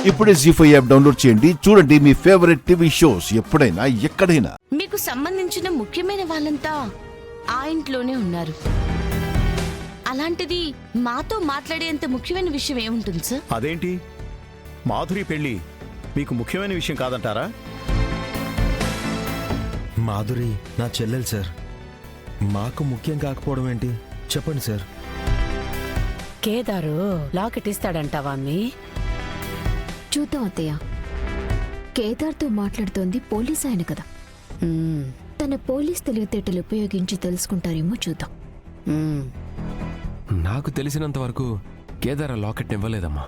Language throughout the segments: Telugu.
ఇప్పుడే జీ5 యాప్ డౌన్లోడ్ చేయండి. చూడండి మీ ఫేవరెట్ టీవీ షోస్ ఎప్పుడైనా ఎక్కడైనా. మీకు సంబంధించిన ముఖ్యమైన వాళ్ళంతా ఆ ఇంట్లోనే ఉన్నారు. అలాంటిది మాతో మాట్లాడేంత ముఖ్యమైన విషయం ఏముంటుంది సార్? అదేంటి, మాధురి పెళ్లి మీకు ముఖ్యమైన విషయం కాదంటారా? మాధురి నా చెల్లెలు సార్. మాకు ముఖ్యం కాకపోవడం ఏంటి చెప్పండి సార్. కేదారు లాకెట్ ఇస్తాడంటావా అమ్మి? చూద్దాం అత్తయ్య. కేదార్తో మాట్లాడుతోంది పోలీస్ ఆయన కదా, తన పోలీస్ తెలివితేటలు ఉపయోగించి తెలుసుకుంటారేమో చూద్దాం. నాకు తెలిసినంత వరకు కేదార్ ఆ లాకెట్ ఇవ్వలేదమ్మా.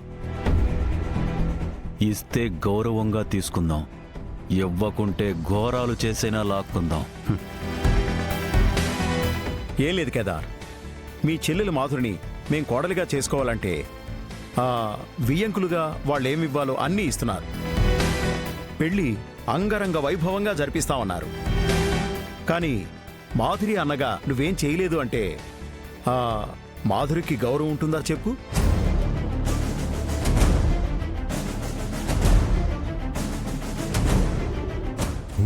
ఇస్తే గౌరవంగా తీసుకుందాం, ఇవ్వకుంటే ఘోరాలు చేసేనా లాక్కుందాం. ఏం లేదు కేదార్, మీ చెల్లెలు మాధురిని మేం కోడలిగా చేసుకోవాలంటే వియ్యంకులుగా వాళ్ళేమివ్వాలో అన్నీ ఇస్తున్నారు. పెళ్ళి అంగరంగ వైభవంగా జరిపిస్తామన్నారు. కానీ మాధురి అన్నగా నువ్వేం చేయలేదు అంటే మాధురికి గౌరవం ఉంటుందా చెప్పు?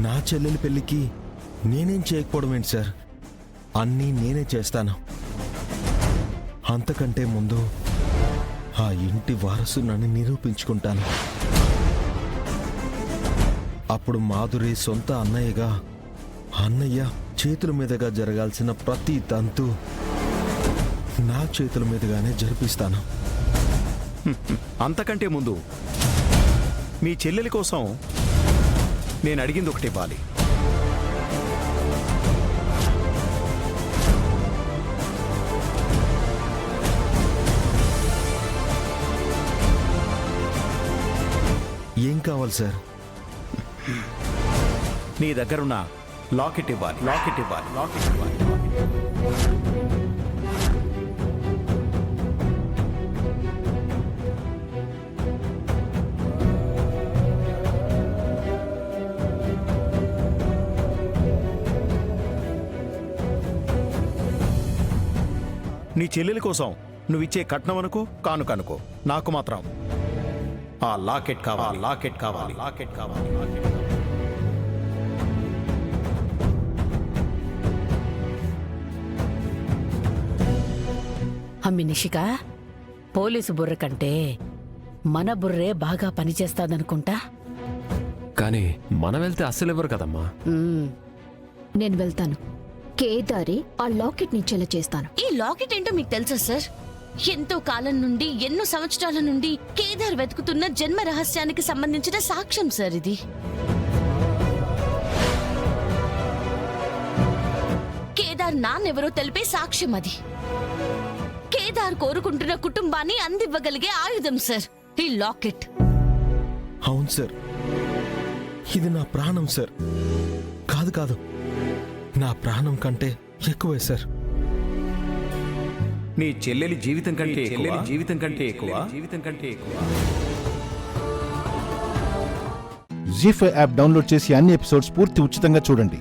నా చెల్లెలి పెళ్లికి నేనేం చేయకపోవడం ఏంటి సార్? అన్నీ నేనే చేస్తాను. అంతకంటే ముందు ఆ ఇంటి వారసునని నిరూపించుకుంటాను. అప్పుడు మాధురి సొంత అన్నయ్యగా, అన్నయ్య చేతుల మీదుగా జరగాల్సిన ప్రతి తంతు నా చేతుల మీదుగానే జరిపిస్తాను. అంతకంటే ముందు మీ చెల్లెలి కోసం నేను అడిగింది ఒకటి ఇవ్వాలి. ఏం కావాలి సార్? నీ దగ్గరున్న లాకెట్ ఇవ్వాలి, లాకెట్ ఇవ్వాలి, లాకెట్ ఇవ్వాలి. నీ చెల్లెలి కోసం నువ్విచ్చే కట్నం అనుకో, కానుకనుకో, నాకు మాత్రం ఆ లాకెట్ కావాలి, లాకెట్ కావాలి, లాకెట్ కావాలి, లాకెట్ కావాలి. అమ్మి నిషిక, పోలీసు బుర్ర కంటే మన బుర్రే బాగా పనిచేస్తాదనుకుంటా. కానీ మనం వెళ్తే అస్సలు ఇవ్వరు కదమ్మా. నేను వెళ్తాను. కేదారి ఆ లాకెట్ నిచ్చేలా చేస్తాను. ఈ లాకెట్ ఏంటో మీకు తెలుసా సార్? ఎంతో కాలం నుండి, ఎన్నో సంవత్సరాల నుండి కేదార్ వెతుకుతున్న జన్మ రహస్యానికి సంబంధించిన సాక్ష్యం సార్ ఇది. కేదార్ నాన్నెవరో తెలిపే సాక్ష్యం అది. కేదార్ కోరుకుంటున్న కుటుంబాన్ని అందివ్వగలిగే ఆయుధం సార్ ఈ లాకెట్. అవును సార్, ఇది నా ప్రాణం సార్. కాదు కాదు, నా ప్రాణం కంటే ఎక్కువే సార్. నీ చెల్లెలి జీవితం కంటే జీవితం కంటే ఎక్కువ, జీవితం కంటే ఎక్కువ. జీ5 యాప్ డౌన్లోడ్ చేసి అన్ని ఎపిసోడ్స్ పూర్తి ఉచితంగా చూడండి.